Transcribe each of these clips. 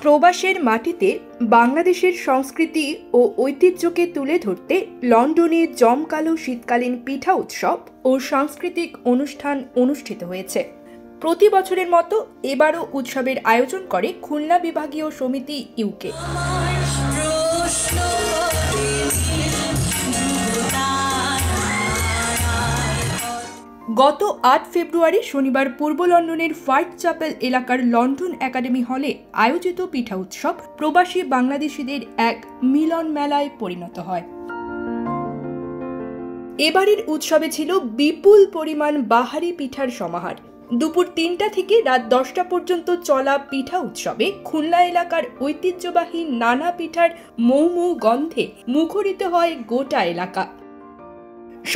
প্রবাসের মাটিতে বাংলাদেশের সংস্কৃতি ও ঐতিহ্যকে তুলে ধরতে লন্ডনে জমকালো শীতকালীন পিঠা উৎসব ও সাংস্কৃতিক অনুষ্ঠান অনুষ্ঠিত হয়েছে। প্রতি বছরের মতো এবারও উৎসবের আয়োজন করে খুলনা বিভাগীয় সমিতি ইউকে। গত ৮ ফেব্রুয়ারি শনিবার পূর্ব লন্ডনের হোয়াইট চ্যাপেল এলাকার লন্ডন একাডেমি হলে আয়োজিত পিঠা উৎসব প্রবাসী বাংলাদেশিদের এক মিলন মেলায় পরিণত হয়। এবারের উৎসবে ছিল বিপুল পরিমাণ বাহারি পিঠার সমাহার। দুপুর ৩টা থেকে রাত ১০টা পর্যন্ত চলা পিঠা উৎসবে খুলনা এলাকার ঐতিহ্যবাহী নানা পিঠার মৌ মৌ গন্ধে মুখরিত হয় গোটা এলাকা।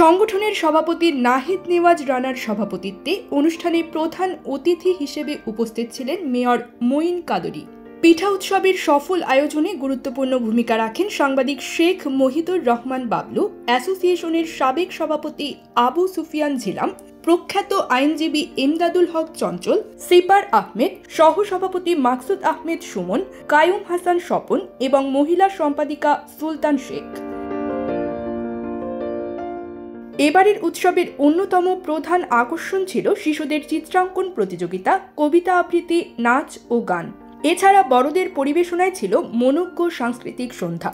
সংগঠনের সভাপতি নাহিদ নেওয়াজ রানার সভাপতিত্বে অনুষ্ঠানে প্রধান অতিথি হিসেবে উপস্থিত ছিলেন মেয়র মঈন কাদরী। পিঠা উৎসবের সফল আয়োজনে গুরুত্বপূর্ণ ভূমিকা রাখেন সাংবাদিক শেখ মহিদুর রহমান বাবলু, অ্যাসোসিয়েশনের সাবেক সভাপতি আবু সুফিয়ান ঝিলাম, প্রখ্যাত আইনজীবী ইমদাদুল হক চঞ্চল, সিপার আহমেদ, সহসভাপতি মাকসুদ আহমেদ সুমন, কায়ুম হাসান স্বপন এবং মহিলা সম্পাদিকা সুলতান শেখ। এবারের উৎসবের অন্যতম প্রধান আকর্ষণ ছিল শিশুদের চিত্রাঙ্কন প্রতিযোগিতা, কবিতা আবৃত্তি, নাচ ও গান। এছাড়া বড়দের পরিবেশনায় ছিল মনোজ্ঞ সাংস্কৃতিক সন্ধ্যা।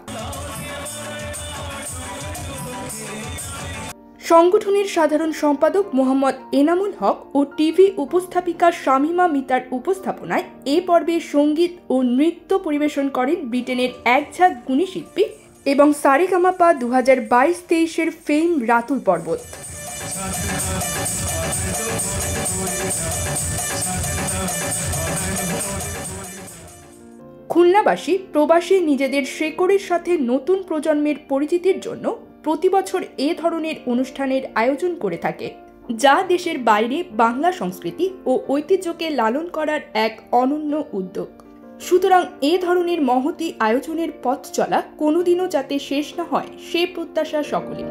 সংগঠনের সাধারণ সম্পাদক মোহাম্মদ এনামুল হক ও টিভি উপস্থাপিকা শামিমা মিতার উপস্থাপনায় এ পর্বে সঙ্গীত ও নৃত্য পরিবেশন করেন ব্রিটেনের একঝাঁক গুণী শিল্পী এবং সারেগামাপা 2022-23-এর ফেম রাতুল পর্বত। খুলনাবাসী প্রবাসী নিজেদের শেকড়ের সাথে নতুন প্রজন্মের পরিচিতির জন্য প্রতি বছর এ ধরনের অনুষ্ঠানের আয়োজন করে থাকে, যা দেশের বাইরে বাংলা সংস্কৃতি ও ঐতিহ্যকে লালন করার এক অনন্য উদ্যোগ। সুতরাং এ ধরনের মহতী আয়োজনের পথ চলা কোনোদিনও যাতে শেষ না হয় সে প্রত্যাশা সকলের।